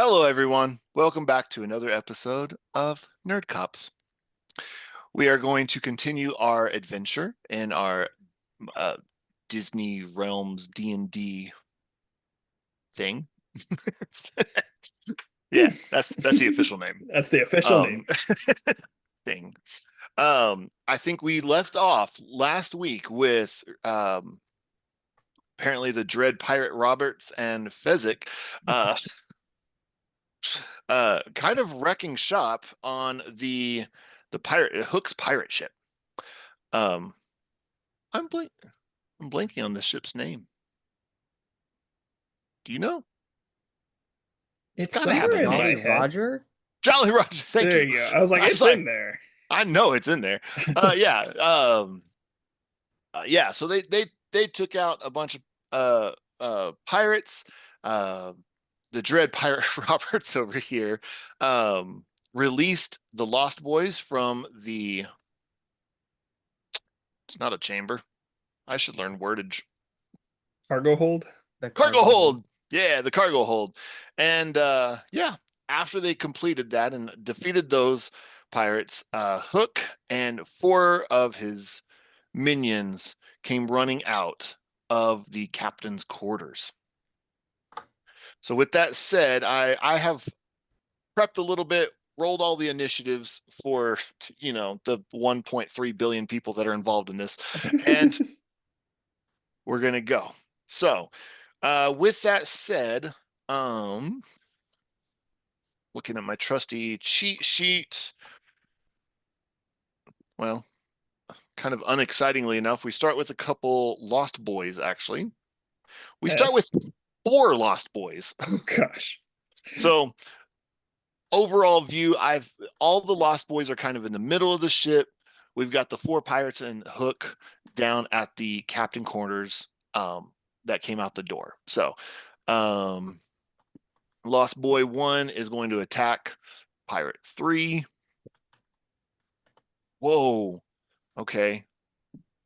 Hello, everyone. Welcome back to another episode of Nerd Cops. We are going to continue our adventure in our uh, Disney Realms D&D thing. Yeah, that's the official name. That's the official name. Thing. I think we left off last week with apparently the Dread Pirate Roberts and Fezzik uh, kind of wrecking shop on the pirate Hook's pirate ship. Um, I'm blank. I'm blanking on the ship's name. Do you know? It's It's got to have somewhere a in name. my Jolly head. Roger? Jolly Roger. Thank There you. you go. I was like, I was it's like, in there. I know it's in there. Yeah. Yeah. So they took out a bunch of pirates. Uh, the Dread Pirate Roberts over here released the Lost Boys from the. It's not a chamber. I should learn wordage. Cargo hold. The Cargo cargo hold. hold. Yeah, the cargo hold. And yeah, after they completed that and defeated those pirates, Hook and four of his minions came running out of the captain's quarters. So with that said, I have prepped a little bit, rolled all the initiatives for the 1.3 billion people that are involved in this, and we're gonna go. So with that said, looking at my trusty cheat sheet, well, kind of unexcitingly enough, we start with a couple Lost Boys, actually. We start Yes. with four Lost Boys. Oh gosh. So overall view, all the Lost Boys are kind of in the middle of the ship. We've got the four pirates and Hook down at the captain quarters that came out the door. So Lost Boy 1 is going to attack Pirate 3. Whoa. Okay.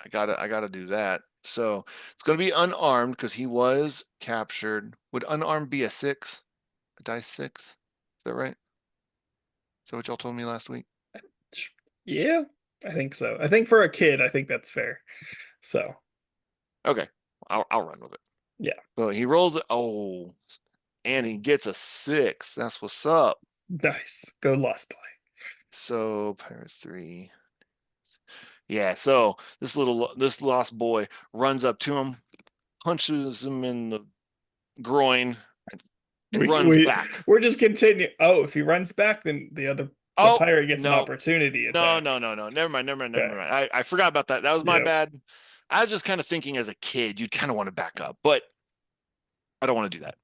I gotta do that. So it's gonna be unarmed because he was captured. Would unarmed be a 6? A dice 6? Is that right? Is that what y'all told me last week? Yeah, I think so. I think for a kid, I think that's fair. So Okay. I'll run with it. yeah, So he rolls it. Oh, and he gets a 6. That's what's up. nice. Go Lost Boy. So Pirate 3. Yeah, so this Lost Boy runs up to him, punches him in the groin, and We runs we back. we're just continuing. Oh, if he runs back, then the Oh, pirate gets an no. opportunity No, attack. no, no, no. Never mind, never mind, never Okay. mind. I forgot about that. That was my Yep. bad. I was just kind of thinking as a kid, you'd kind of want to back up, but I don't want to do that.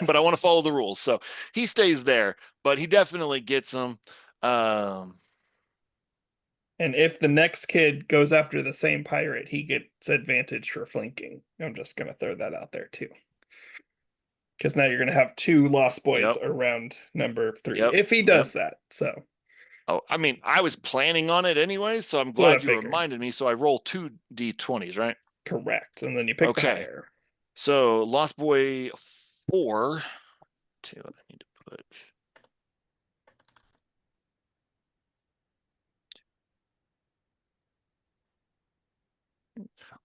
But I Yes. want to follow the rules. So he stays there, but he definitely gets them. Um, And if the next kid goes after the same pirate, he gets advantage for flanking. I'm just gonna throw that out there too. Because now you're going to have two Lost Boys yep, around number 3 yep, if he yep. does that. So Oh, I mean, I was planning on it anyway, so I'm that's what I glad you figured. reminded me. So I roll two D20s, right? Correct. And then you pick the Okay. higher. So Lost Boy 4. Two, I need to put.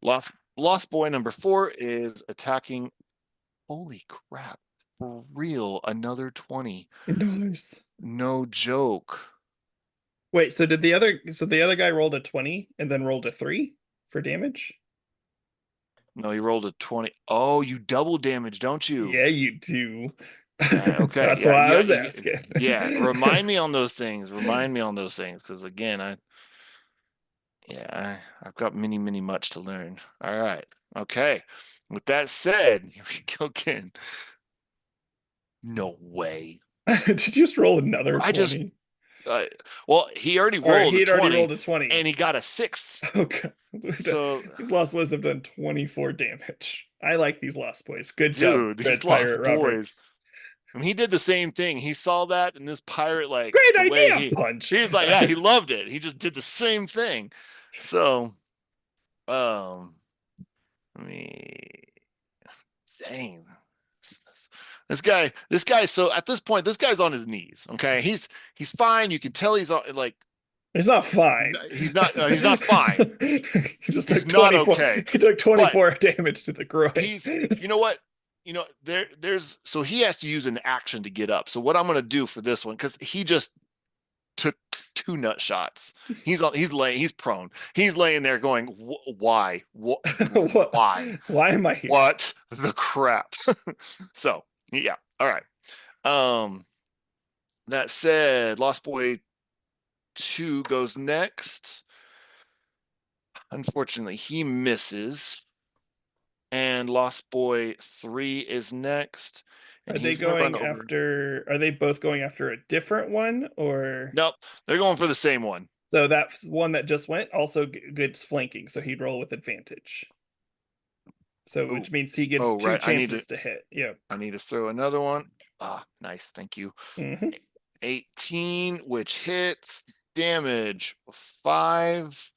Lost Boy number 4 is attacking. Holy crap. For real, another 20. Nice. No joke. Wait, so the other guy rolled a 20 and then rolled a 3 for damage? No, he rolled a 20. Oh, you double damage, don't you? Yeah, you do. Okay. That's Yeah, why I yeah, was asking. yeah. Remind me on those things. Remind me on those things. Because again, I've got many, many much to learn. All right. Okay. With that said, here we go again. No way. Did you just roll another I just 20? uh, well, he already Or rolled he a had already 20 rolled a 20. and he got a 6. Okay. So, These Lost Boys have done 24 damage. I like these Lost Boys. Good job, dude, these Red Pirate Lost Boys. Roberts. And he did the same thing. He saw that, and this pirate, like Great the way idea, punch. he's like, yeah, he loved it. He just did the same thing. So, um, I mean, dang, this guy. So at this point, this guy's on his knees. Okay, he's fine. You can tell he's like He's not fine. he's not fine. He just He's took not 24. okay. He took But 24 damage to the groin. you know what? There's so he has to use an action to get up. So what I'm gonna do for this one, because he just took two nut shots. He's prone. He's laying there going, why? What? Why? Why am I here? What the crap? So yeah. All right. Um that said, Lost Boy 2 goes next. Unfortunately, he misses. And Lost Boy 3 is next. Are And they he's gonna run going over. after? Are they both going after a different one, or Nope, they're going for the same one. so that one that just went also gets flanking, so he'd roll with advantage. So Oh, which means he gets oh, two right. chances to hit. Yep. I need to throw another one. Ah, nice. Thank you. Hmm. 18, which hits. Damage 5.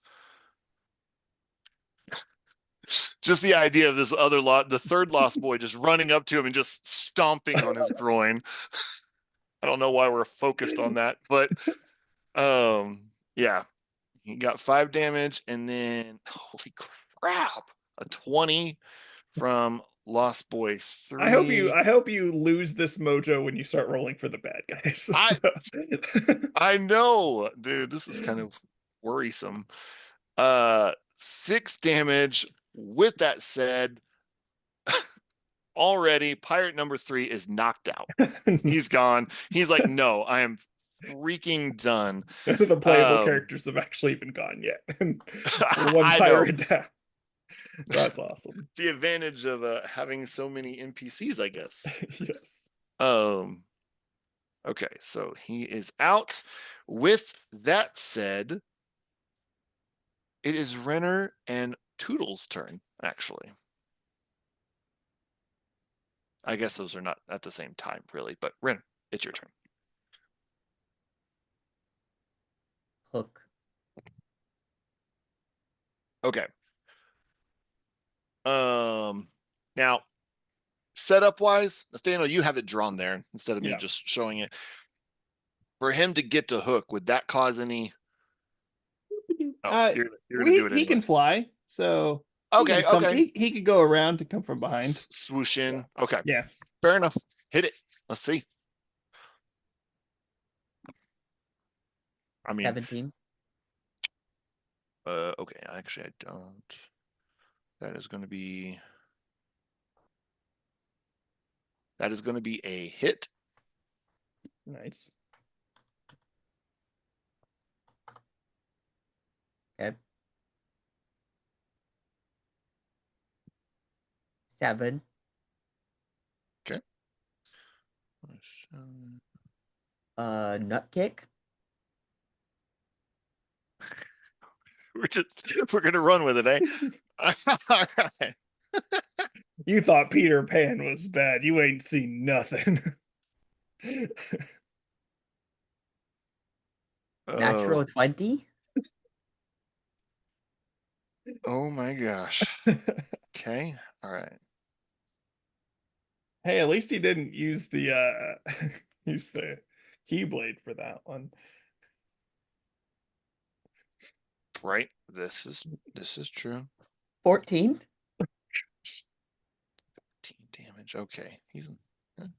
Just the idea of this other the third Lost Boy, just running up to him and just stomping on his groin. I don't know why we're focused on that, but yeah, he got 5 damage, and then holy crap, a 20 from Lost Boy I hope you 3. I hope you lose this mojo when you start rolling for the bad guys. I So- I know, dude, this is kind of worrisome. 6 damage. With that said, already pirate number 3 is knocked out. He's gone. He's like, no, I am freaking done. None of the playable characters have actually even gone yet. We're one I know. pirate down. That's awesome. It's the advantage of having so many NPCs, I guess. Yes. Um. Okay, so he is out. With that said, it is Renner and Toodle's turn, actually. I guess those are not at the same time, really, but Renner, it's your turn. Hook. Okay. Now, setup wise, Nathaniel, you have it drawn there instead of me just showing it. For him to get to Hook, would that cause any? Oh, you're gonna do it he can anyways. fly, so Okay, okay. He could go around to come from behind. Swoosh in. Okay, Yeah. fair enough. Hit it. Let's see. I mean, 17. Okay. Actually, I don't. That is going to be. That is going to be a hit. Nice. Okay. 7. Okay. Nut kick. We're gonna run with it, eh? All right. You thought Peter Pan was bad. You ain't seen nothing. Natural 20. Oh my gosh. Okay. All right. Hey, at least he didn't use the use the keyblade for that one. Right. This is true. 14. 15 damage. Okay. He's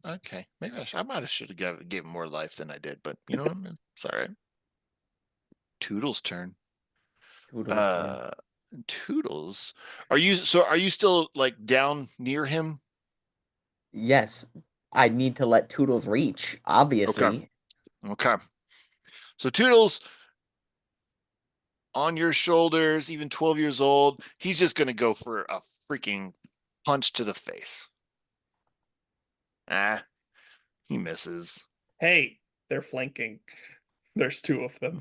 okay. Maybe I might have should have gave him more life than I did, but you know, it's all right. Toodle's turn. Toodles turn. Toodles. Are you still like down near him? Yes. I need to let Toodles reach, Okay. obviously. Okay. So Toodles on your shoulders, even 12 years old, he's just gonna go for a freaking punch to the face. Ah, he misses. Hey, they're flanking. There's 2 of them.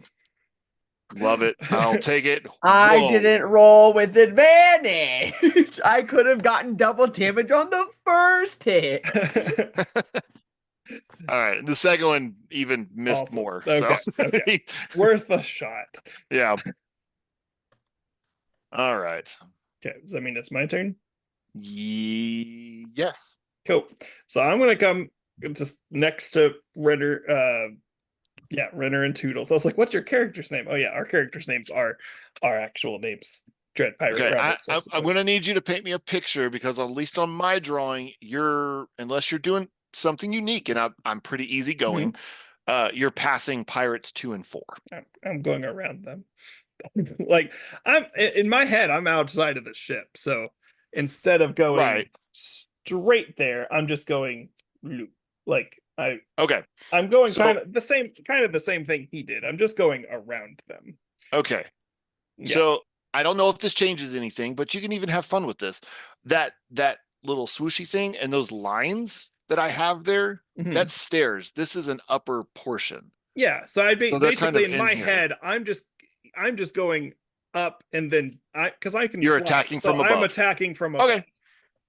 Love it. I'll take it. I Whoa. didn't roll with advantage. I could have gotten double damage on the first hit. All right. The second one even missed Awesome. more. Okay. So Okay. Worth a shot. Yeah. All right. Okay. Does that mean it's my turn? Yes. Cool. So I'm gonna come just next to Renner. Yeah, Renner and Toodles. I was like, "What's your character's name?" Oh yeah, our characters' names are our actual names. Dread Pirate Okay, Rabbits, I I'm going to suppose. need you to paint me a picture because at least on my drawing, unless you're doing something unique, and I'm pretty easygoing, Mhm. you're passing pirates 2 and 4. I'm going around them. Like I'm in my head, I'm outside of the ship. So instead of going Right. straight there, I'm just going loop. Like Okay. I'm going So kind of the same thing he did. I'm just going around them. okay. Yeah. So I don't know if this changes anything, but you can even have fun with this. That little swooshy thing and those lines that I have there, Mhm. that's stairs. This is an upper portion. Yeah. So I'd be So they're kind basically of in in my here. head, I'm just going up and then because I can You're fly. attacking So from I'm above. attacking from above. Okay.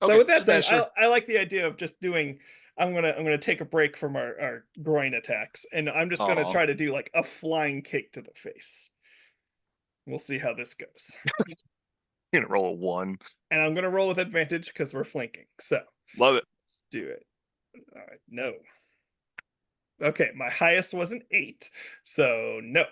So Okay. with that Just said, making sure. I like the idea of just doing. I'm gonna take a break from our groin attacks, and I'm just gonna Oh, try to do like a flying kick to the face. We'll see how this goes, you're gonna roll a 1. and I'm gonna roll with advantage because we're flanking. So Love it. let's do it. All right, no. Okay, my highest was an 8, so no.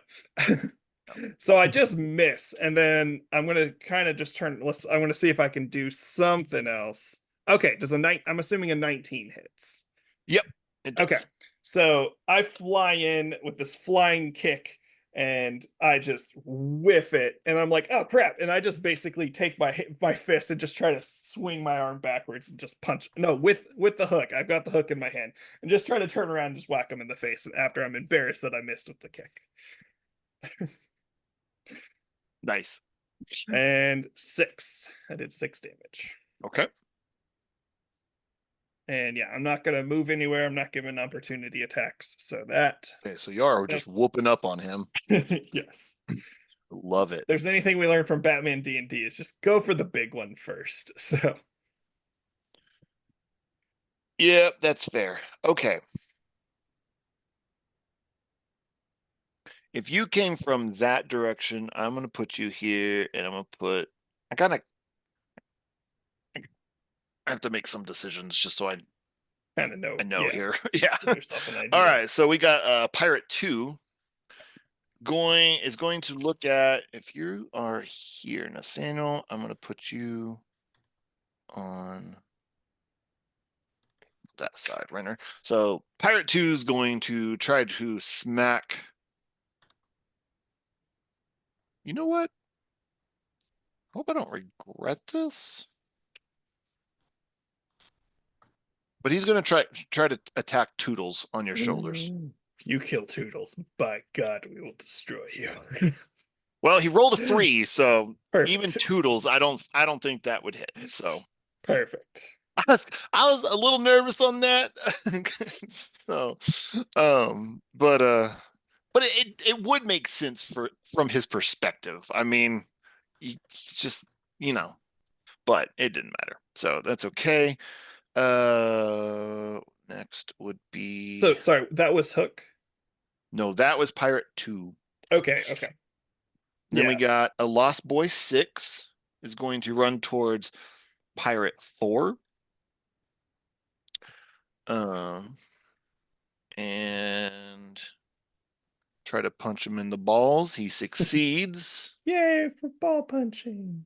So I just miss, and then I'm gonna kind of just turn. I'm gonna see if I can do something else. Okay, does a night? I'm assuming a 19 hits. Yep, it Okay. does. So I fly in with this flying kick and I just whiff it. And I'm like, oh crap. And I just basically take my fist and just try to swing my arm backwards and just punch. No, with the hook. I've got the hook in my hand and just try to turn around and just whack him in the face after I'm embarrassed that I missed with the kick. Nice. And 6. I did 6 damage. Okay. And yeah, I'm not gonna move anywhere. I'm not giving opportunity attacks. So that Okay, so you are just whooping up on him. yes. Love it. There's anything we learned from Batman D&D is just go for the big one first. So Yep, that's fair. Okay. If you came from that direction, I'm gonna put you here, and I'm gonna put. I have to make some decisions just so kind of know, I know yeah, here. Yeah. give yourself an All idea. right. So we got Pirate 2 going to look at if you are here, Nathaniel, I'm gonna put you on that side, Renner. So Pirate 2 is going to try to smack. You know what? Hope I don't regret this. But he's going to try to attack Toodles on your shoulders. If you kill Toodles, by God, we will destroy you. Well, he rolled a 3, so even Perfect. Toodles, I don't think that would hit. So Perfect. I was a little nervous on that. So but it would make sense from his perspective. I mean, it's just, you know, but it didn't matter. So that's okay. Next would be So sorry, that was Hook. no, that was Pirate 2. Okay, okay. Then we Yeah. got a Lost Boy 6 is going to run towards Pirate 4. Um and try to punch him in the balls. He succeeds Yay for ball punching.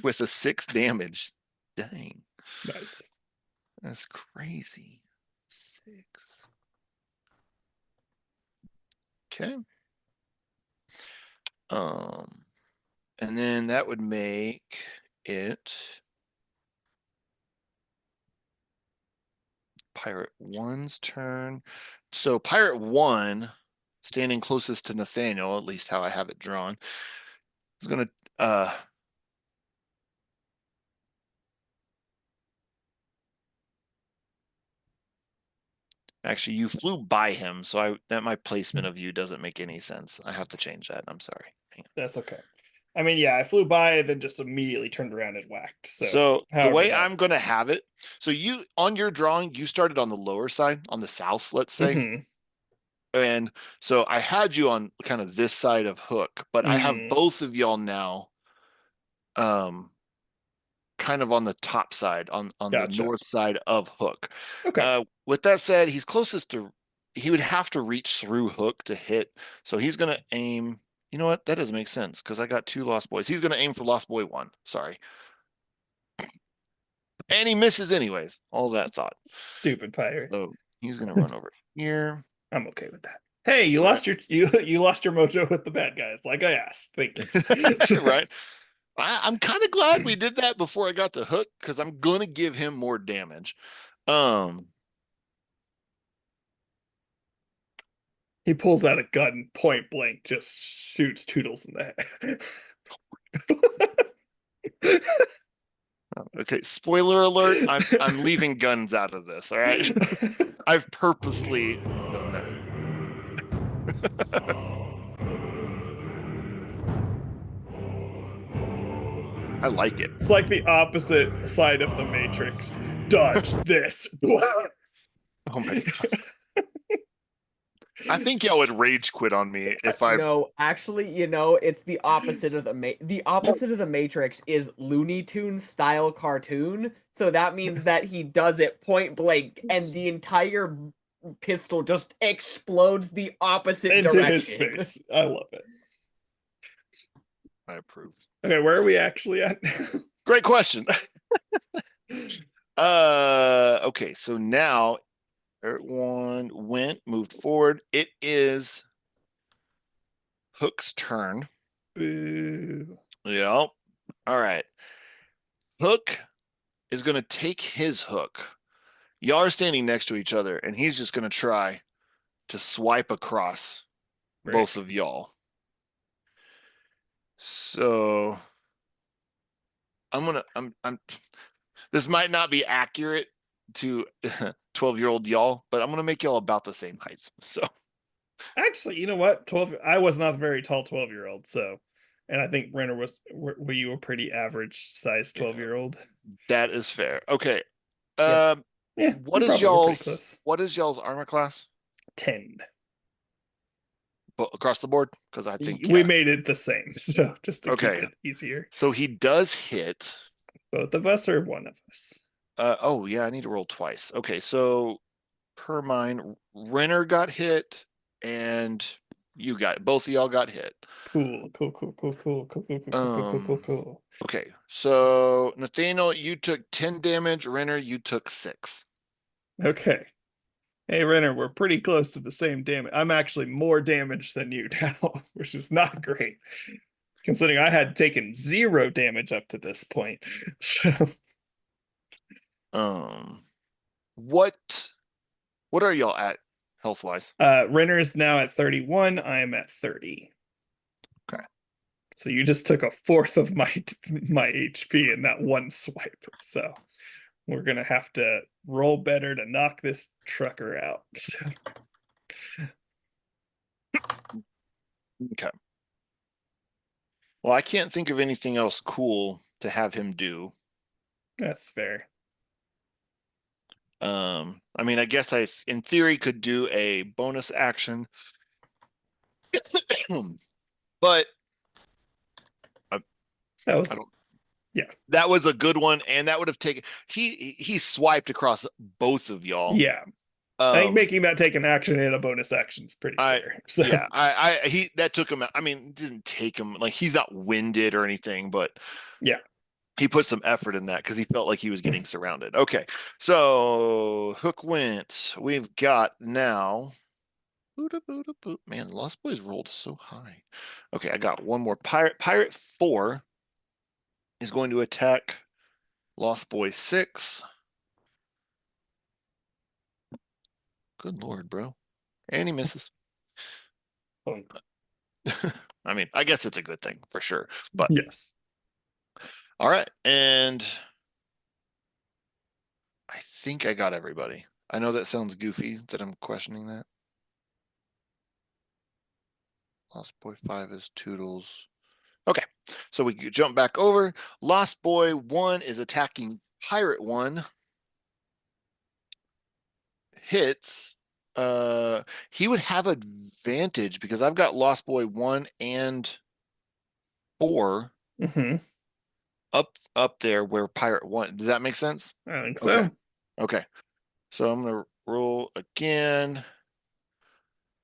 with a 6 damage. Dang, Nice. that's crazy. 6. Okay. And then that would make it Pirate 1's turn. So Pirate 1, standing closest to Nathaniel, at least how I have it drawn, is gonna actually you flew by him, so my placement of you doesn't make any sense. I have to change that. I'm sorry. Hang on. That's okay. I mean, yeah, I flew by and then just immediately turned around and whacked. So So the however way that. I'm gonna have it, so you on your drawing, you started on the lower side, on the south, let's say. Mm-hmm. And so I had you on kind of this side of Hook, but I have Mm-hmm. both of y'all now um kind of on the top side, on the Gotcha. north side of Hook. Okay. With that said, he's closest to. He would have to reach through Hook to hit, so he's gonna aim. You know what? That doesn't make sense because I got 2 Lost Boys. He's gonna aim for Lost Boy 1. Sorry, and he misses anyways. All that thought. Stupid pirate. So he's gonna run over here. I'm okay with that. Hey, you Right. lost your you lost your mojo with the bad guys, like I asked. Thank you. Right. I'm kind of glad we did that before I got to Hook because I'm gonna give him more damage. He pulls out a gun, point blank, just shoots Toodles in the head. Okay, spoiler alert, I'm leaving guns out of this, all right? I've purposely done that. I like it. It's like the opposite side of the Matrix. Dodge this. Oh my god. I think y'all would rage quit on me if I No, actually, it's the opposite of the opposite of the Matrix is Looney Tunes style cartoon. So that means that he does it point blank, and the entire pistol just explodes the opposite into direction. his face. I love it. I approve. Okay, where are we actually at? Great question. Okay, so now one moved forward. It is Hook's turn. Boo. Yeah. All right. Hook is going to take his hook. Y'all are standing next to each other, and he's just going to try to swipe across both of y'all. So I'm this might not be accurate to 12-year-old y'all, but I'm gonna make y'all about the same height. So Actually, you know what? 12 I was not a very tall 12-year-old, so and I think Renner were you a pretty average size 12-year-old? that is fair. Okay. Yeah. Yeah, What we is probably were pretty y'all's close. armor class? 10. Across the board? Because I think We made it the same, so just to keep okay. it easier. So he does hit. Both of us or one of us? Oh yeah, I need to roll twice. Okay, so per mine, Renner got hit, and you got both of y'all got hit. Cool. Okay, so Nathaniel, you took 10 damage. Renner, you took 6. Okay. Hey Renner, we're pretty close to the same damage. I'm actually more damage than you now, which is not great. Considering I had taken 0 damage up to this point. What are y'all at health wise? Renner is now at 31. I am at 30. Okay. So you just took a fourth of my HP in that one swipe. So we're gonna have to roll better to knock this trucker out. Okay. Well, I can't think of anything else cool to have him do. That's fair. I mean, I guess I, in theory, could do a bonus action, but That was I don't. Yeah. That was a good one, and that would have taken. He swiped across both of y'all. Yeah. I think making that take an action and a bonus action is pretty fair. So. Yeah, he that took him. I mean, didn't take him like he's not winded or anything, but yeah, he put some effort in that because he felt like he was getting surrounded. Okay, so Hook went. We've got now. Man, Lost Boys rolled so high. Okay, I got one more. Pirate 4 is going to attack Lost Boy 6. Good lord, bro. And he misses. I mean, I guess it's a good thing for sure. But yes. All right. And I think I got everybody. I know that sounds goofy that I'm questioning that. Lost Boy 5 is Toodles. Okay. So we jump back over. Lost Boy 1 is attacking Pirate 1. Hits. He would have advantage because I've got Lost Boy 1 and 4. Mm-hmm. up there where pirate 1. Does that make sense? I think Okay. so. Okay. So I'm gonna roll again.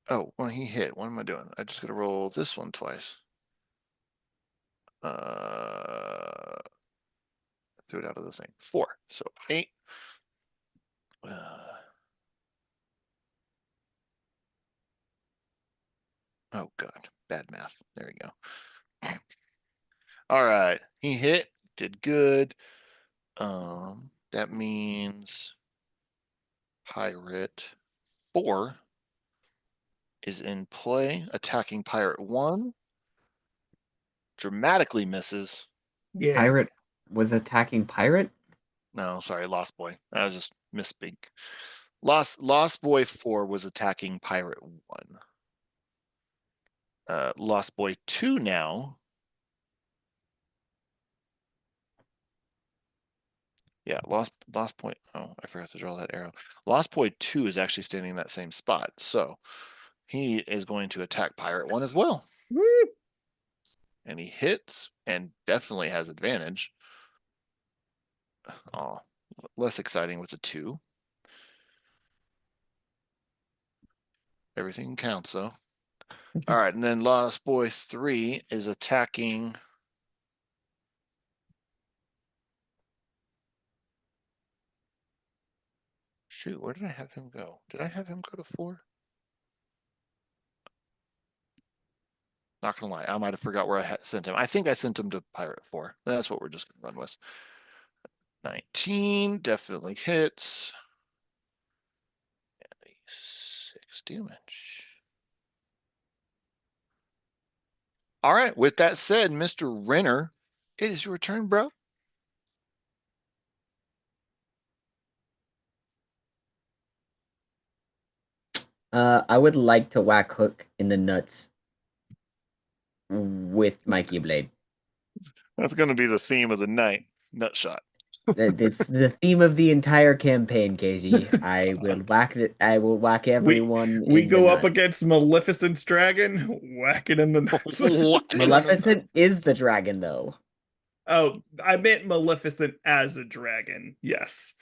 Oh, well, he hit. What am I doing? I just gotta roll this one twice. Do it out of the thing. 4. So 8. Oh god, bad math. There we go. All right, he hit. Did good. That means pirate 4 is in play, attacking pirate 1. Dramatically misses. Yeah. Pirate was attacking pirate? No, sorry, Lost Boy. I was just misspeak. Lost Boy 4 was attacking pirate 1. Lost Boy 2 now. Yeah, Lost Point. Oh, I forgot to draw that arrow. Lost Boy 2 is actually standing in that same spot. So he is going to attack pirate 1 as well. Woo! And he hits and definitely has advantage. Oh, less exciting with a 2. Everything counts though. All right, and then Lost Boy 3 is attacking. Shoot, where did I have him go? Did I have him go to 4? Not gonna lie, I might have forgot where I sent him. I think I sent him to Pirate 4. That's what we're just gonna run with. 19 definitely hits. And 6 damage. All right, with that said, Mr. Renner, it is your turn, bro. I would like to whack Hook in the nuts with my Keyblade. That's going to be the theme of the night. Nut shot. It's the theme of the entire campaign, KZ. I will whack it. I will whack everyone We in the go up nuts. against Maleficent's dragon, whack it in the nuts. Maleficent is the dragon, though. Oh, I meant Maleficent as a dragon. Yes.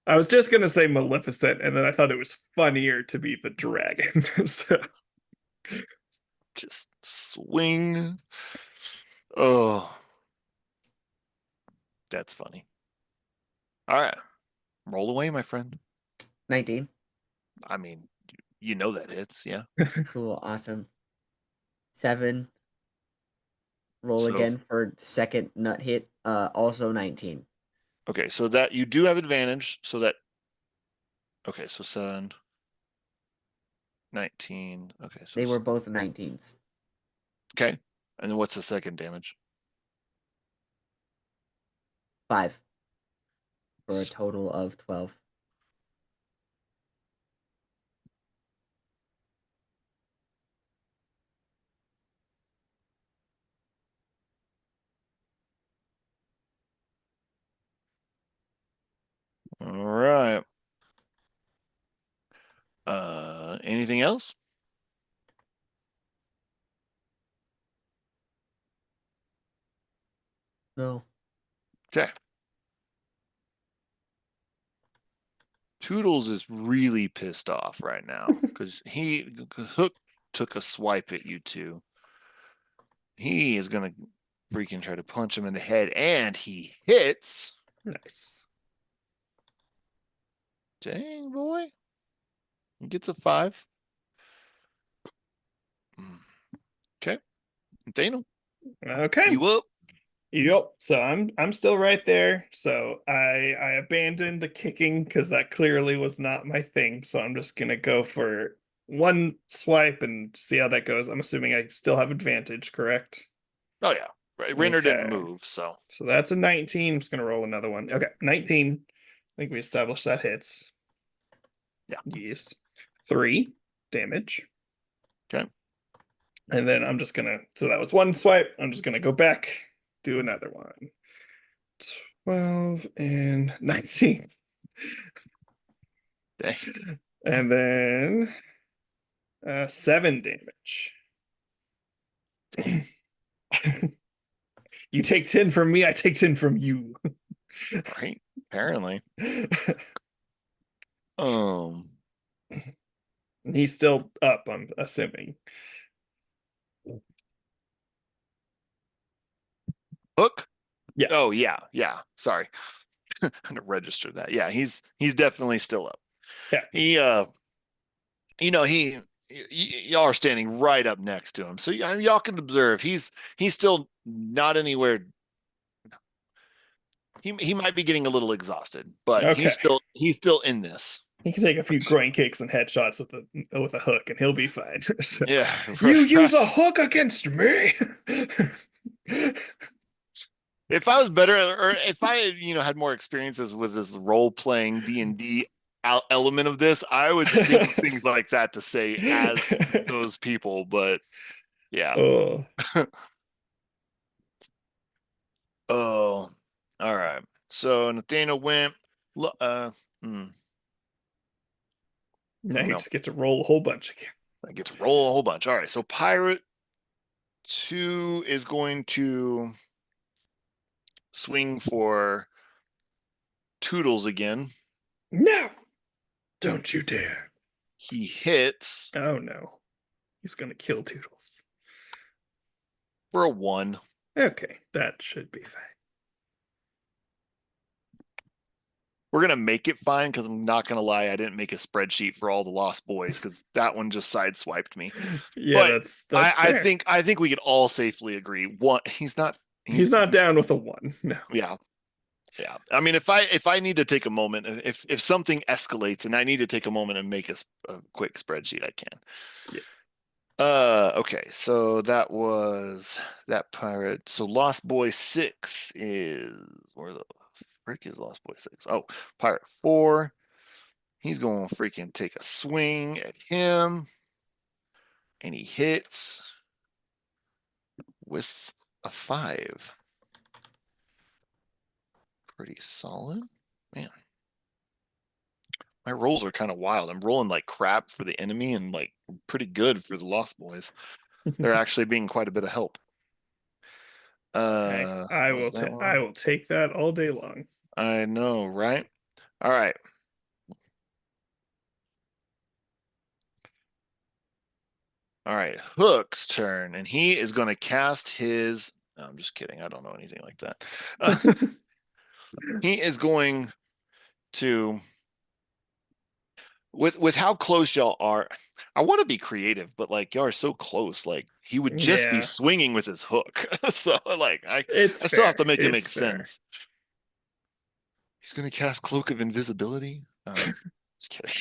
I was just gonna say Maleficent, and then I thought it was funnier to be the dragon. So, Just swing. Oh, that's funny. All right, roll away, my friend. 19. I mean, you know that hits, yeah. Cool. Awesome. 7. Roll So, again for second nut hit. Also 19. okay, so that you do have advantage. So that, okay, so 7, 19. Okay, so They were both 19s. okay, and then what's the second damage? 5 for a total of 12. All right. Anything else? No. Okay. Toodles is really pissed off right now because Hook took a swipe at you two. He is gonna freaking try to punch him in the head, and he hits. nice. Dang boy, he gets a 5. Okay, Daniel, Okay. you up? Yep. So I'm still right there. So I abandoned the kicking because that clearly was not my thing. So I'm just gonna go for one swipe and see how that goes. I'm assuming I still have advantage, correct? Oh yeah, right. Renner didn't Okay. move, so So that's a 19. I'm just gonna roll another one. Okay, 19. I think we established that hits. yeah. Yes. 3 damage. Okay. And then I'm just gonna, so that was one swipe. I'm just gonna go back, do another one. 12 and 19. Dang. And then 7 damage. Dang. You take 10 from me, I take 10 from you. Right? Apparently. Um, He's still up, I'm assuming. Hook? Yeah. Oh yeah. Sorry. I'm gonna register that. Yeah, he's definitely still up. Yeah. He y'all are standing right up next to him. So y'all can observe he's still not anywhere. He might be getting a little exhausted, but Okay. he's still in this. He can take a few groin kicks and headshots with a hook, and he'll be fine. So, Yeah. you use a Right. hook against me. If I was better, or if I had more experiences with this role playing D&D element of this, I would think of things like that to say as those people. But yeah. Oh, Oh, all right. So Nathaniel went. Hmm, now oh he no, just gets to roll a whole bunch again. I get to roll a whole bunch. All right. So Pirate 2 is going to swing for Toodles again. No, don't you dare. He hits Oh no. He's gonna kill Toodles. for a 1. Okay, that should be fine. We're gonna make it fine because I'm not gonna lie, I didn't make a spreadsheet for all the Lost Boys because that one just sideswiped me. Yeah, But that's fair. I think we could all safely agree one He's not down with a one. No. yeah. Yeah. I mean, if I need to take a moment, if something escalates and I need to take a moment and make a quick spreadsheet, I can. Yeah. Okay, so that was that pirate. So Lost Boy 6 is where the frick is Lost Boy 6? Oh, Pirate 4. He's going to freaking take a swing at him. And he hits with a 5. Pretty solid. Man. My rolls are kind of wild. I'm rolling like crap for the enemy and like pretty good for the Lost Boys. They're actually being quite a bit of help. I What was will that I one? will take that all day long. I know, right? All right. All right. Hook's turn, and he is going to cast his. No, I'm just kidding. I don't know anything like that. He is going to with how close y'all are. I want to be creative, but like y'all are so close. Like he would just be Yeah, swinging with his hook. So like it's I still have to fair. make it It's make fair. sense. He's going to cast Cloak of Invisibility. Just kidding.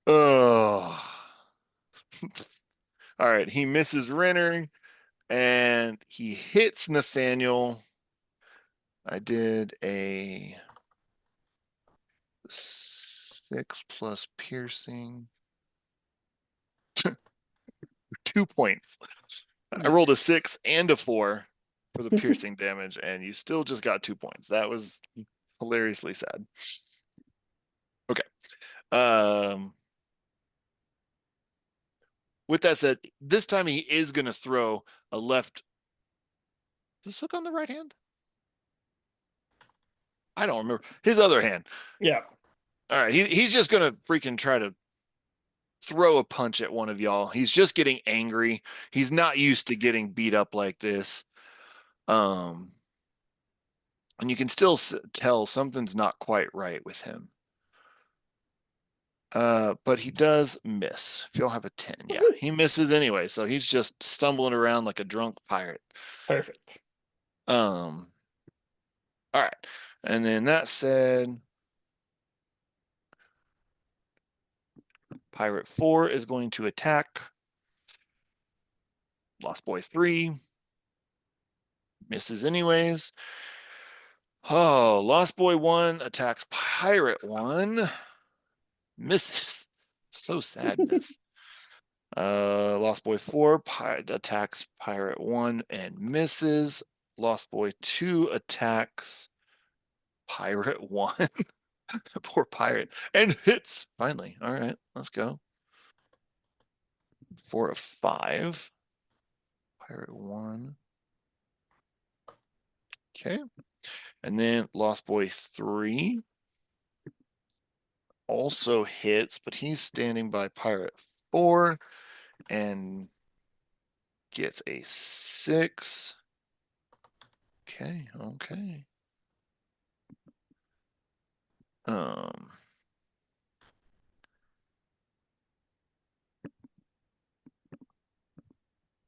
Oh. All right. He misses Renner and he hits Nathaniel. I did a 6 plus piercing. 2 points. I rolled a Nice. 6 and a 4 for the piercing damage, and you still just got 2 points. That was hilariously sad. Okay. Um, with that said, this time he is going to throw a left. Is this hook on the right hand? I don't remember. His other hand. Yeah. All right. He's just going to freaking try to throw a punch at one of y'all. He's just getting angry. He's not used to getting beat up like this. And you can still tell something's not quite right with him. But he does miss. If y'all have a 10, yeah, he misses anyway. So he's just stumbling around like a drunk pirate. Perfect. All right. And then that said, Pirate 4 is going to attack Lost Boy 3. Misses anyways. Oh, Lost Boy 1 attacks Pirate 1. Misses. So sad miss. Lost Boy 4 attacks Pirate 1 and misses. Lost Boy 2 attacks Pirate 1. Poor pirate. And hits. Finally. All right, let's go. 4 of 5. Pirate 1. Okay. And then Lost Boy 3 also hits, but he's standing by Pirate 4 and gets a 6. Okay, okay.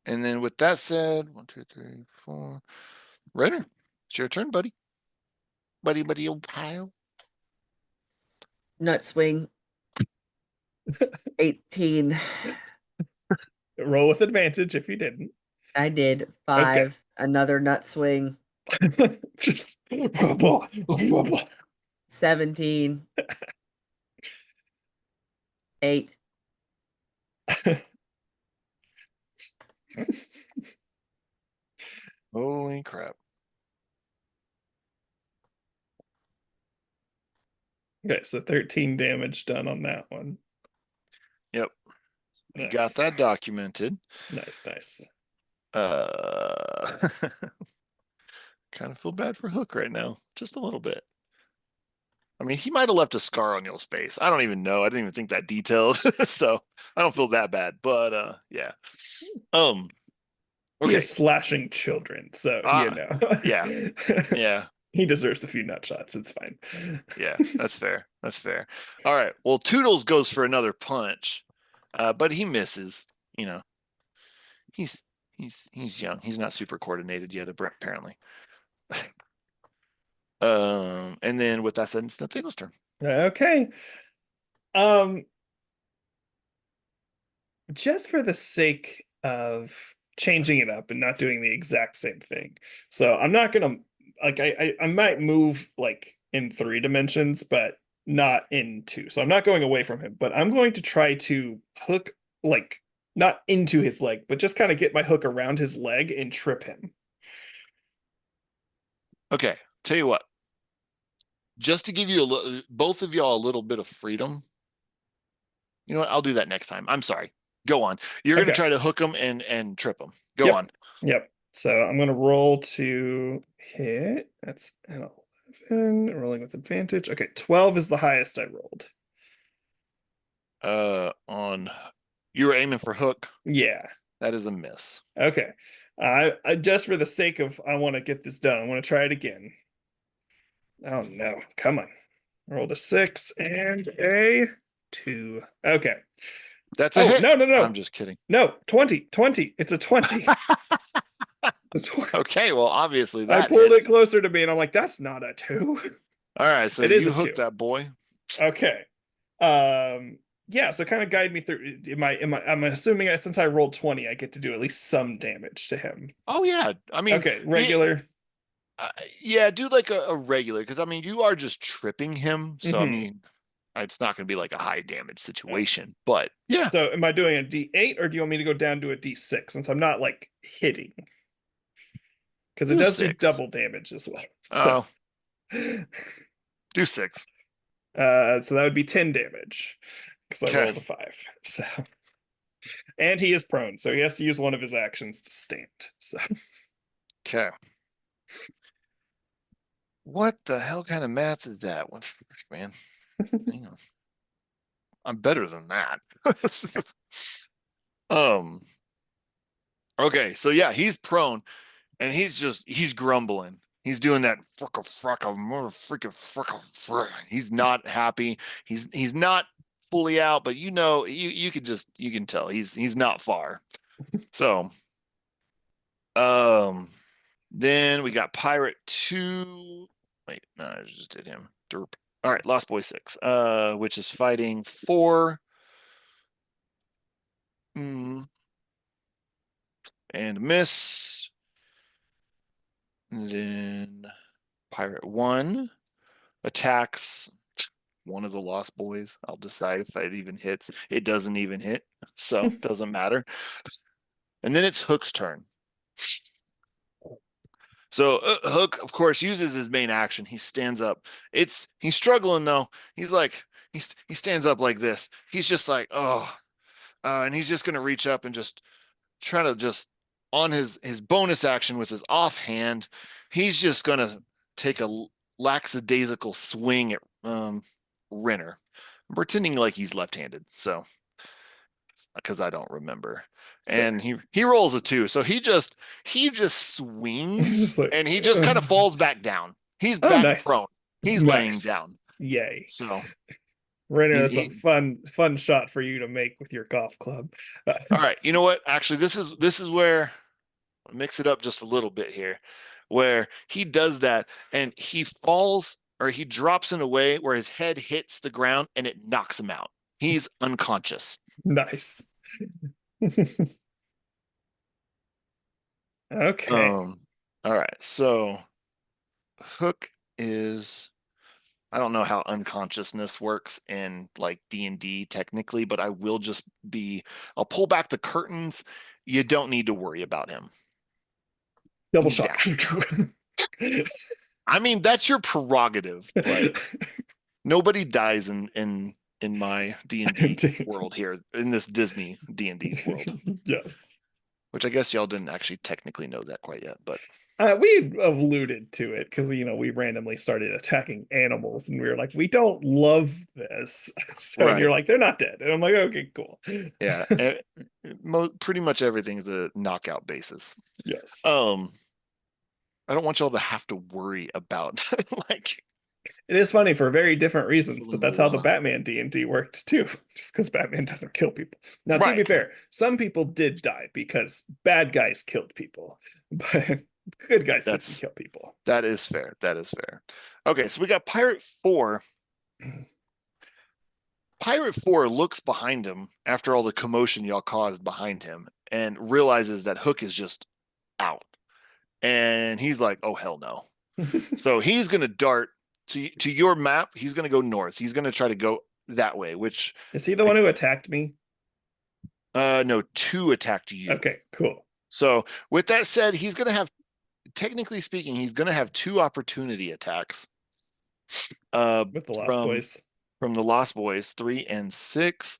And then with that said, 1, 2, 3, 4. Renner, it's your turn, buddy. Buddy, old pal. Nut swing. 18. Roll with advantage if you didn't. I did. Okay. 5. Another nut swing. Just 17. 8. Holy crap. Okay, so 13 damage done on that one. Yep. Nice. Got that documented. Nice. Kind of feel bad for Hook right now. Just a little bit. I mean, he might have left a scar on your face. I don't even know. I didn't even think that detailed. So I don't feel that bad. But yeah. He Okay. is slashing children, so Yeah. Yeah. He deserves a few nut shots. It's fine. Yeah, that's fair. That's fair. All right. Well, Toodles goes for another punch, but he misses. You know, he's young. He's not super coordinated yet, apparently. And then with that said, it's Nathaniel's turn. Okay. Just for the sake of changing it up and not doing the exact same thing. So I'm not gonna like I might move like in 3 dimensions, but not in 2. So I'm not going away from him, but I'm going to try to hook like not into his leg, but just kind of get my hook around his leg and trip him. Okay, tell you what. Just to give you both of y'all a little bit of freedom. You know what? I'll do that next time. I'm sorry. Go on. You're going to try to hook him and trip him. Go on. Yep. So I'm going to roll to hit. That's an 11. Rolling with advantage. Okay, 12 is the highest I rolled. On you were aiming for Hook. Yeah. That is a miss. Okay. I just for the sake of I want to get this done. I want to try it again. Oh no. Come on. Rolled a 6 and a 2. Okay. That's a hit. No. I'm just kidding. No, 20. It's a 20. Okay, well, obviously that I pulled hits. it closer to me and I'm like, that's not a 2. All right, so you hooked that boy. Okay. Yeah, so kind of guide me through. I'm assuming since I rolled 20, I get to do at least some damage to him. Oh yeah. I mean, okay, regular. Yeah, do like a regular, because I mean you are just tripping him. So I mean it's not gonna be like a high damage situation, but yeah. So am I doing a D8 or do you want me to go down to a D6 since I'm not like hitting? Because it does 6. do double damage as well. So. Do 6. So that would be 10 damage. Because I rolled a 5. So and he is prone, so he has to use one of his actions to stand. So okay. What the hell kind of math is that? What, man? Hang on. I'm better than that. Okay, so yeah, he's prone, and he's grumbling. He's doing that fricka. He's not happy. He's not fully out, but you can tell he's not far. So, then we got Pirate 2. Wait, no, I just did him. Derp. All right, Lost Boy 6, which is fighting 4. And miss. And then Pirate 1 attacks one of the Lost Boys. I'll decide if it even hits. It doesn't even hit, so it doesn't matter. And then it's Hook's turn. So Hook, of course, uses his main action. He stands up. He's struggling though. He's like he stands up like this. He's just like, oh, and he's just gonna reach up and just try to just on his bonus action with his offhand, he's just gonna take a lackadaisical swing at Renner. I'm pretending like he's left-handed, so because I don't remember. And he rolls a 2, so he just He's swings just like, and he just kind of falls back down. He's oh, back nice, prone. He's laying nice, down. yay, So Renner. he's That's a fun shot for you to make with your golf club. all right. You know what? Actually, this is where I'll mix it up just a little bit here, where he does that and he falls or he drops in a way where his head hits the ground and it knocks him out. He's unconscious. Nice. Okay. All right. So Hook is I don't know how unconsciousness works in like D&D technically, but I'll pull back the curtains. You don't need to worry about him. Double He's shot. down. I mean, that's your prerogative, but nobody dies in my D&D world here, in this Disney D&D world. Yes. Which I guess y'all didn't actually technically know that quite yet, but we alluded to it because we randomly started attacking animals and we were like, we don't love this. So right. you're like, they're not dead. And I'm like, okay, cool. Yeah. Pretty much everything's a knockout basis. Yes. I don't want y'all to have to worry about like it is funny for very different reasons, but that's how the Batman D&D worked too. Just because Batman doesn't kill people. Now, to be fair, some people did die because bad guys killed people, but good guys didn't kill people. That is fair. That is fair. Okay, so we got Pirate 4. Pirate 4 looks behind him after all the commotion y'all caused behind him and realizes that Hook is just out. And he's like, oh, hell no. So he's going to dart to your map. He's going to go north. He's going to try to go that way, which... Is he the one who attacked me? No, 2 attacked you. Okay, cool. So with that said, he's going to have, technically speaking, he's going to have 2 opportunity attacks. With the Lost Boys. From the Lost Boys, 3 and 6.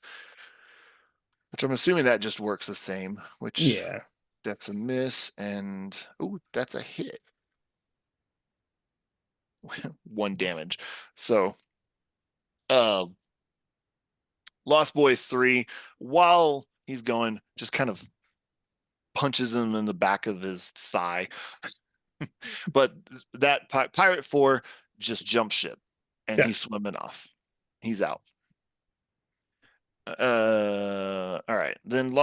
Which I'm assuming that just works the same, which... Yeah. That's a miss, and oh, that's a hit. 1 damage. So, Lost Boy 3, while he's going, just kind of punches him in the back of his thigh. But that Pirate 4 just jumps ship, and he's swimming off. He's out. All right. Then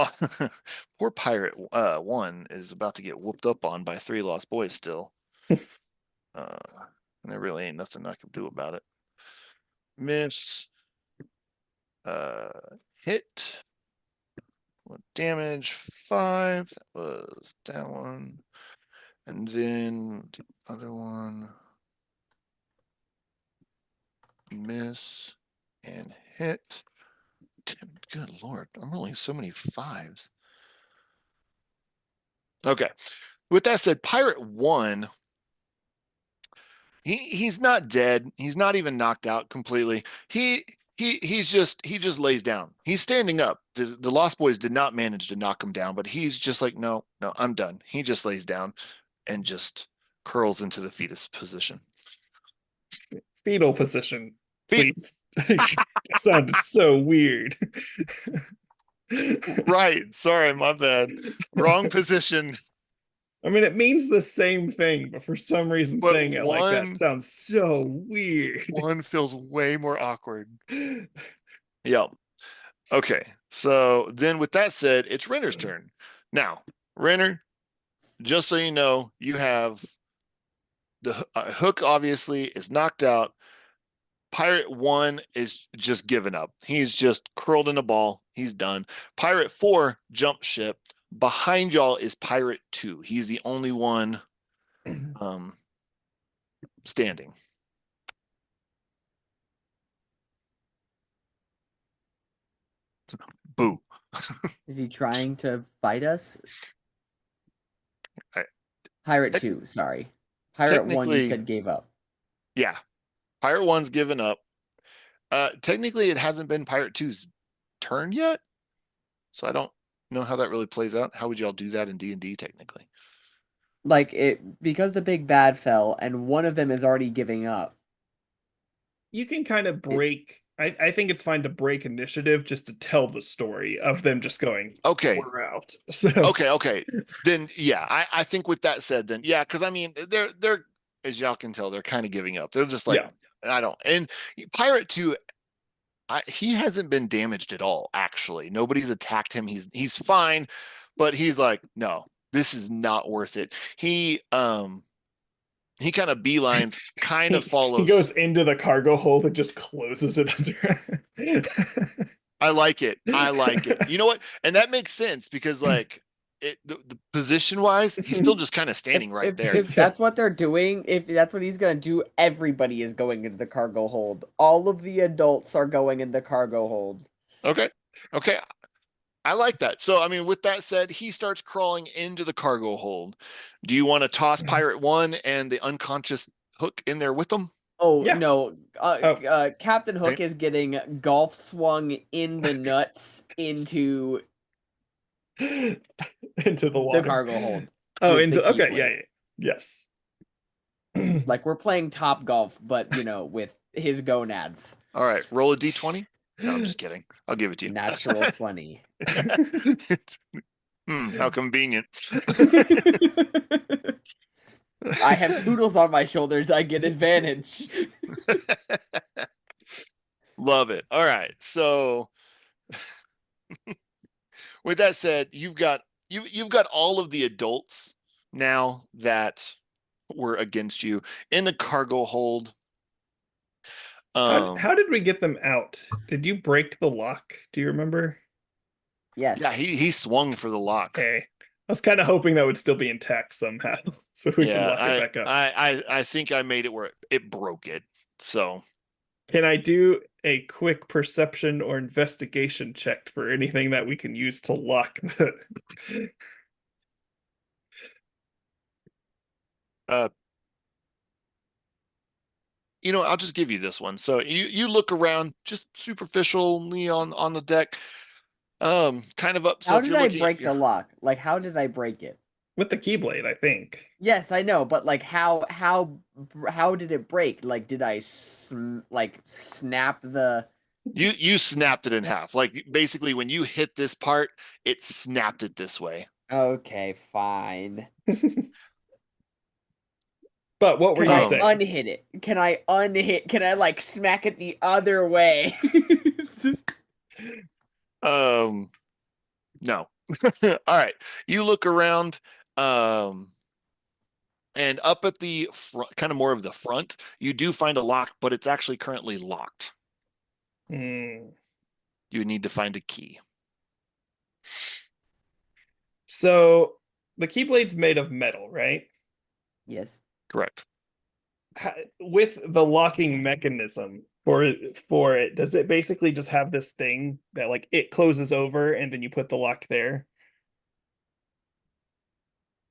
poor Pirate 1 is about to get whooped up on by 3 Lost Boys still. And there really ain't nothing I can do about it. Miss. Hit. Damage 5. That was that one. And then the other one. Miss and hit. Good Lord, I'm rolling so many 5s. Okay. With that said, Pirate 1, he's not dead. He's not even knocked out completely. He just lays down. He's standing up. The Lost Boys did not manage to knock him down, but he's just like, no, I'm done. He just lays down and just curls into the fetus position. Fetal position. Please. That sounded so weird. Right. Sorry, my bad. Wrong position. I mean, it means the same thing, but for some reason saying it like that sounds so weird. 1 feels way more awkward. Yep. Okay. So then with that said, it's Renner's turn. Now, Renner, just so you know, you have the Hook obviously is knocked out. Pirate 1 is just given up. He's just curled in a ball. He's done. Pirate 4 jump ship. Behind y'all is Pirate 2. He's the only one standing. Boo. Is he trying to fight us? Pirate 2, sorry. Pirate 1 you said gave up. Yeah. Pirate 1's given up. Technically, it hasn't been Pirate 2's turn yet. So I don't know how that really plays out. How would y'all do that in D&D technically? Like it because the big bad fell and one of them is already giving up. You can kind of It, break. I think it's fine to break initiative just to tell the story of them just going, Okay. we're out. So Okay. Then yeah, I think with that said, then yeah, because I mean they're as y'all can tell, they're kind of giving up. They're just like, yeah. I don't. And Pirate 2, he hasn't been damaged at all, actually. Nobody's attacked him. He's fine, but he's like, no, this is not worth it. He kind of beelines, kind of He follows. goes into the cargo hold and just closes it under. I like it. I like it. You know what? And that makes sense because like the position wise, he's still just kind of if standing right if there. if that's what they're doing, if that's what he's gonna do, everybody is going into the cargo hold. All of the adults are going in the cargo hold. Okay. Okay. I like that. So, I mean, with that said, he starts crawling into the cargo hold. Do you want to toss Pirate One and the unconscious Hook in there with them? Oh Yeah. no, Oh, Captain Hook Okay. is getting golf swung in the nuts into into the the water. cargo hold Oh, with the into okay, Keyblade. yes. Like we're playing top golf, but with his gonads. All right. Roll a d20. No, I'm just kidding. I'll give it to Natural 20. you. How convenient. I have toodles on my shoulders. I get advantage. Love it. All right. So, with that said, you've got all of the adults now that were against you in the cargo hold. How did we get them out? Did you break the lock? Do you remember? Yeah, Yes. he swung for the lock. Okay. I was kind of hoping that would still be intact somehow, so we can Yeah, lock it back up. I think I made it where it broke it. So Can I do a quick perception or investigation check for anything that we can use to lock the uh I'll just give you this one. So you look around just superficially on the deck, kind of up. So How if did you're I looking at break the lock? Like, how did I break it? with the keyblade, I think. Yes, I know, but like, how did it break? Like, did I snap the? you snapped it in half. Like basically when you hit this part, it snapped it this way. Okay, fine. But what were Can you I saying? unhit it? Can I unhit? Can I like smack it the other way? Um no. All right. You look around, um and up at the front, kind of more of the front, you do find a lock, but it's actually currently locked. Hmm. You need to find a key. So the keyblade's made of metal, right? Yes. Correct. With the locking mechanism for it, does it basically just have this thing that like it closes over and then you put the lock there?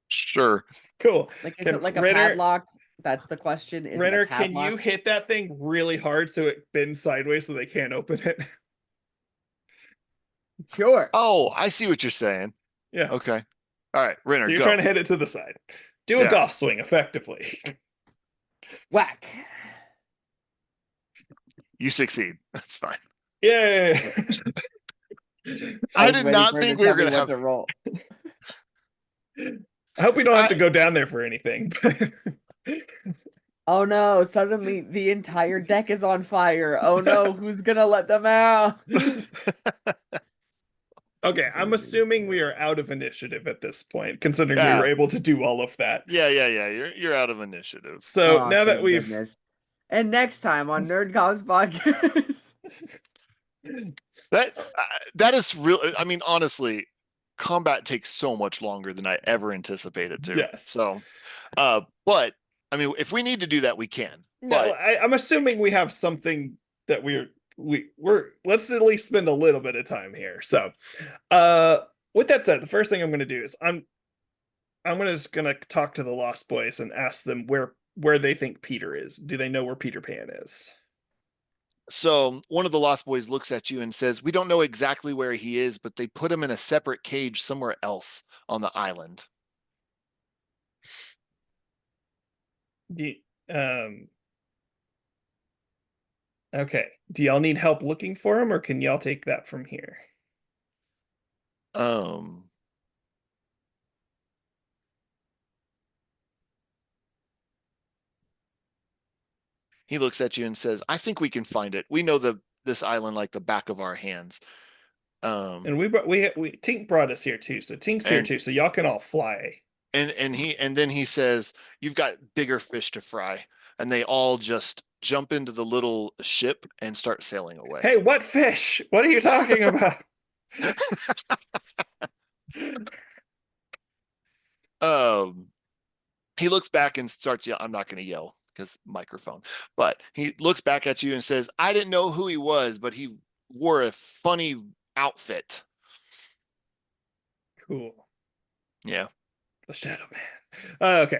Sure. Cool. Like, is Can it like a Renner padlock? That's the question. Is it a Renner, can you padlock? hit that thing really hard so it bends sideways so they can't open it? Sure. Oh, I see what you're saying. Yeah. Okay. All right, Renner, So you're trying go. to hit it to the side. Do a Yeah, golf swing effectively. Whack. you succeed. That's fine. Yay. I I was did waiting not for him to think we were tell me gonna what have. to roll. I hope we don't have to I, go down there for anything. Oh no, suddenly the entire deck is on fire. Oh no, who's gonna let them out? Okay, I'm assuming we are out of initiative at this point, considering we were yeah, able to do all of that. yeah. You're out of initiative. So Oh, now that thank we've goodness. And next time on Nerd Gods Podcast. That is real. I mean, honestly, combat takes so much longer than I ever anticipated to. yes. So, but I mean, if we need to do that, we can. No, But I'm assuming we have something that we're let's at least spend a little bit of time here. So uh with that said, the first thing I'm gonna do is just gonna talk to the Lost Boys and ask them where they think Peter is. Do they know where Peter Pan is? So one of the Lost Boys looks at you and says, "We don't know exactly where he is, but they put him in a separate cage somewhere else on the island." Do okay. Do y'all need help looking for him, or can y'all take that from here? Um, he looks at you and says, "I think we can find it. We know this island like the back of our hands." And we Tink brought us here too, so Tink's here And too, so y'all can all fly. and then he says, "You've got bigger fish to fry," and they all just jump into the little ship and start sailing away. Hey, what fish? What are you talking about? um, he looks back and starts yelling. I'm not going to yell because microphone, but he looks back at you and says, "I didn't know who he was, but he wore a funny outfit." Cool. Yeah. The Shadow Man. Okay.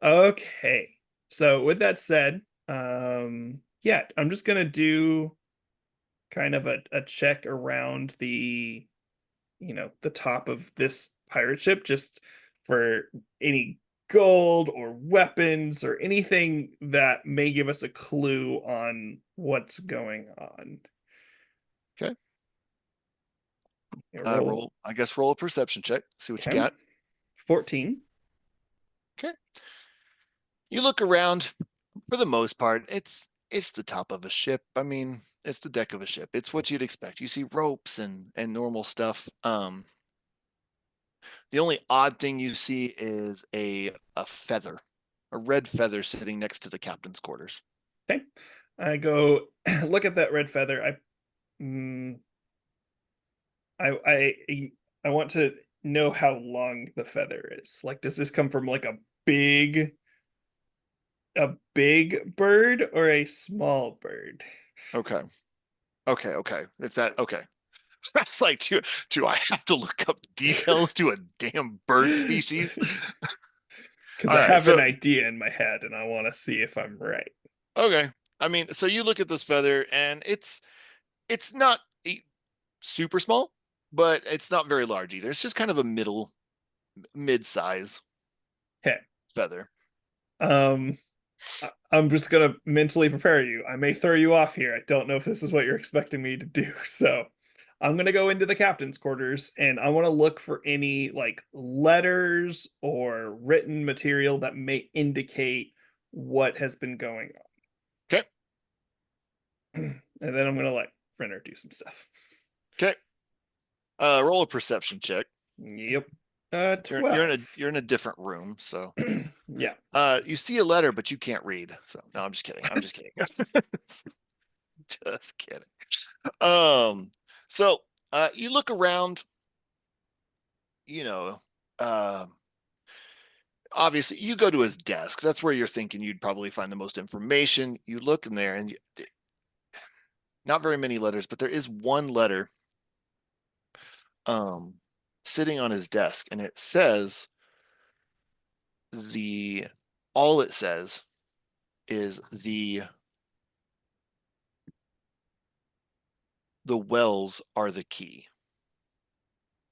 Okay. So with that said, yeah, I'm just gonna do kind of a check around the top of this pirate ship just for any gold or weapons or anything that may give us a clue on what's going on. Okay. Yeah, roll. Roll. I guess roll a perception check. See what you Okay. got. 14. Okay. You look around. For the most part, it's the top of a ship. I mean, it's the deck of a ship. It's what you'd expect. You see ropes and normal stuff. The only odd thing you see is a feather, a red feather sitting next to the captain's quarters. Okay. I go look at that red feather. Mm, I want to know how long the feather is. Like, does this come from like a big bird or a small bird? Okay. Okay. If that okay. That's like, do I have to look up details to a damn bird species? Because All I right. have an So idea in my head and I want to see if I'm right. okay. I mean, so you look at this feather and it's not super small, but it's not very large either. It's just kind of a mid-size Okay. feather. Um, I'm just gonna mentally prepare you. I may throw you off here. I don't know if this is what you're expecting me to do. So I'm gonna go into the captain's quarters and I want to look for any like letters or written material that may indicate what has been going Okay. on. And then I'm gonna let Renner do some stuff. Okay. Roll a perception check. Yep. You're in a different room, so 12. Yeah. you see a letter, but you can't read. So no, I'm just kidding. I'm just kidding. Just kidding. Um, so you look around, you know, uh, obviously you go to his desk. That's where you're thinking you'd probably find the most information. You look in there and not very many letters, but there is one letter um sitting on his desk, and it says the all it says is the wells are the key.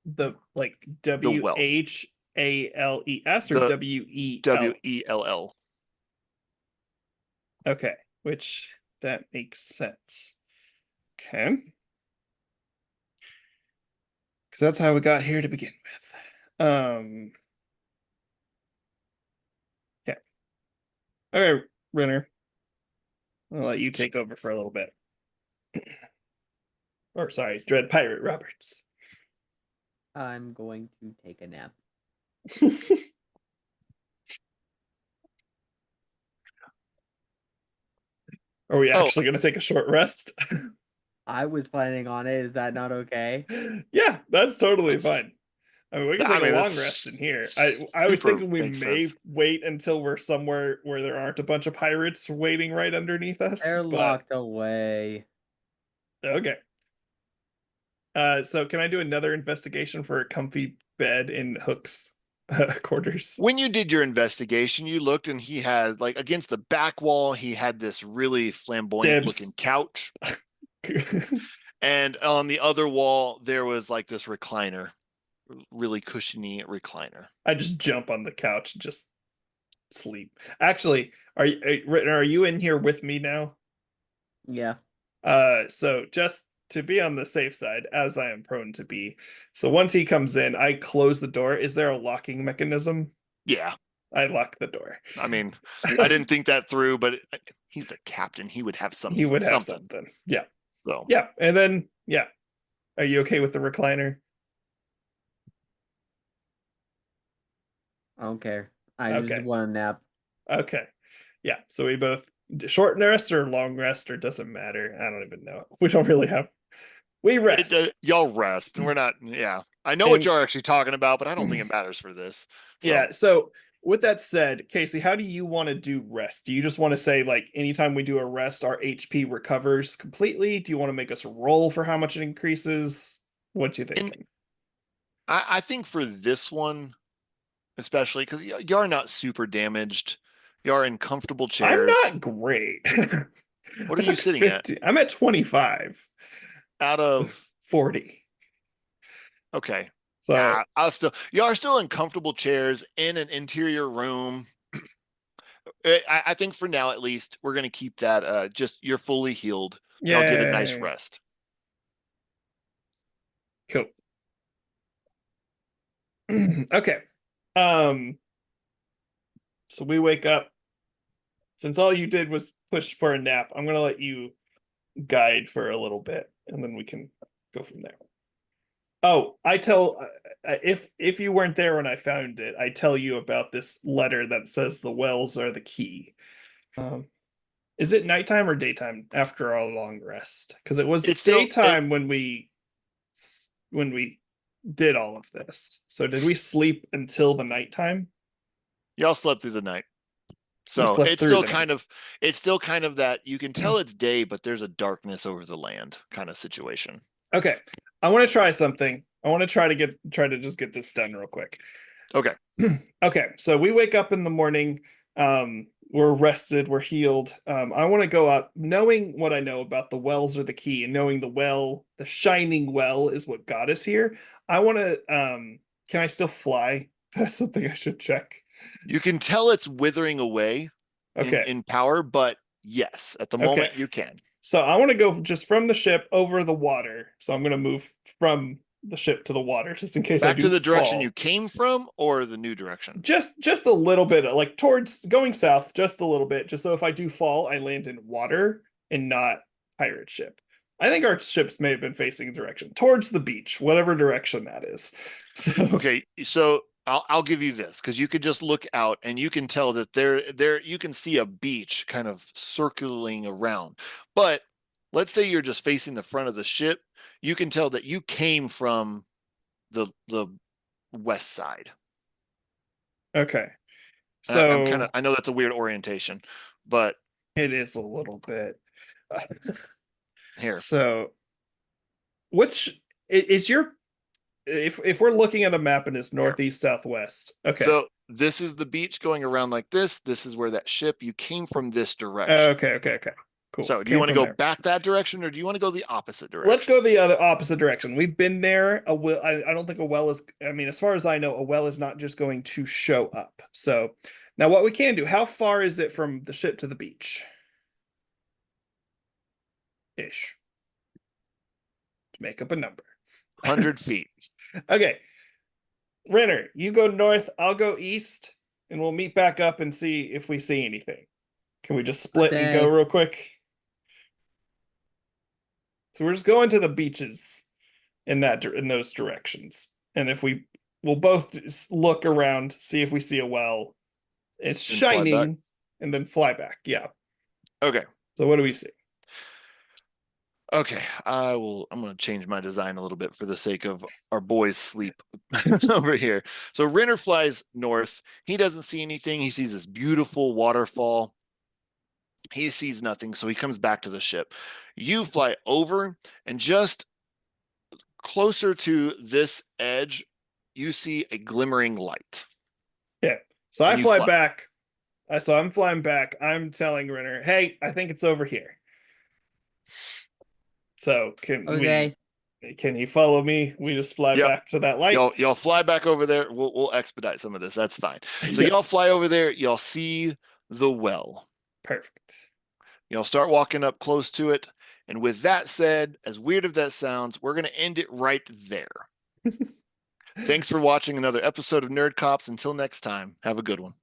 The like The wells. WHALES or The WEL? WELL. Okay, which that makes sense. Okay. Because that's how we got here to begin with. Yeah. Okay, Renner. I'll let you take over for a little bit. Or sorry, Dread Pirate Roberts. I'm going to take a nap. Are we Oh, actually going to take a short rest? I was planning on it. Is that not okay? Yeah, that's totally that's fine. I mean, we can I take a mean long rest in that's here. I was super thinking we makes may sense. wait until we're somewhere where there aren't a bunch of pirates waiting right underneath us, They're but locked away. okay. So can I do another investigation for a comfy bed and hooks? quarters. When you did your investigation, you looked and he had, like, against the back wall, he had this really flamboyant looking Dibs. couch. And on the other wall, there was like this recliner, really cushiony recliner. I just jump on the couch and just sleep. Actually, are you in here with me now? Yeah. So just to be on the safe side, as I am prone to be. So once he comes in, I close the door. Is there a locking mechanism? Yeah. I lock the door. I mean, I didn't think that through, but he's the captain. He would have He would have something. something. Yeah. So Yeah. And then, yeah. Are you okay with the recliner? I don't care. I Okay. just want a nap. Okay. Yeah. So we both short rest or long rest or doesn't matter. I don't even know. We don't really have. We rest. y'all rest. We're not. Yeah, I know what And y'all are actually talking about, but I don't think it matters for this. So. yeah. So with that said, Casey, how do you want to do rest? Do you just want to say like anytime we do a rest, our HP recovers completely? Do you want to make us roll for how much it increases? What you And thinking? I think for this one, especially because y'all are not super damaged. Y'all are in comfortable I'm chairs. not great. What I are you took sitting at? 50. I'm at 25. Out of 40. Okay. So Y'all are still in comfortable chairs in an interior room. I think for now, at least, we're going to keep that. Just you're fully healed. Y'all get a nice yay. rest. Cool. Okay. Um, so we wake up. Since all you did was push for a nap, I'm gonna let you guide for a little bit, and then we can go from there. Oh, I tell if you weren't there when I found it, I tell you about this letter that says the wells are the key. Um, is it nighttime or daytime after our long rest? Because it was It's still daytime when we did all of this. So did we sleep until the nighttime? y'all slept through the night. We So slept through the night. it's still kind of that you can tell it's day, but there's a darkness over the land kind of situation. Okay. I want to try something. I want to try to just get this done real quick. Okay. Okay, so we wake up in the morning. We're rested, we're healed. I want to go up, knowing what I know about the wells are the key, and knowing the well, the shining well, is what got us here. I want to. Can I still fly? That's something I should check. You can tell it's withering away Okay, in power, but yes, at the okay. moment you can. So I want to go just from the ship over the water. So I'm going to move from the ship to the water, just in case I Back to do the direction you fall. came from or the new direction? Just a little bit, like towards going south, just a little bit, just so if I do fall, I land in water and not pirate ship. I think our ships may have been facing a direction towards the beach, whatever direction that is. So Okay, so I'll give you this because you could just look out and you can tell that there you can see a beach kind of circling around. But let's say you're just facing the front of the ship, you can tell that you came from the west side. okay, And I'm kind so of I know that's a weird orientation, but it is a little bit. here. So which is your if we're looking at a map and it's Here. northeast southwest? Okay, So this is the beach going around like this. This is where that ship you came from this direction. okay, cool. So do you Came want to from go there. back that direction or do you want to go the opposite Let's direction? go the other opposite direction. We've been there. A well, I don't think a well is. I mean, as far as I know, a well is not just going to show up. So now, what we can do? How far is it from the ship to the beach? Ish. To make up a number. 100 feet. Okay, Renner, you go north. I'll go east, and we'll meet back up and see if we see anything. Can we just split and go Okay. real quick? So we're just going to the beaches in those directions, and if we'll both look around, see if we see a well. It's And fly back. shining, and then fly back. Yeah. Okay. So what do we see? Okay. I'm going to change my design a little bit for the sake of our boys' sleep over here. So Renner flies north. He doesn't see anything. He sees this beautiful waterfall. He sees nothing. So he comes back to the ship. You fly over and just closer to this edge, you see a glimmering light. So I And you fly back. So I'm flying back. I'm telling Renner, hey, I think it's over here. So Okay. can he follow me? We just fly Yep. back to that light. Y'all fly back over there. We'll expedite some of this. That's fine. So y'all Yes. fly over there. Y'all see the well. Perfect. Y'all start walking up close to it. And with that said, as weird as that sounds, we're going to end it right there. Thanks for watching another episode of Nerd Cops. Until next time, have a good one.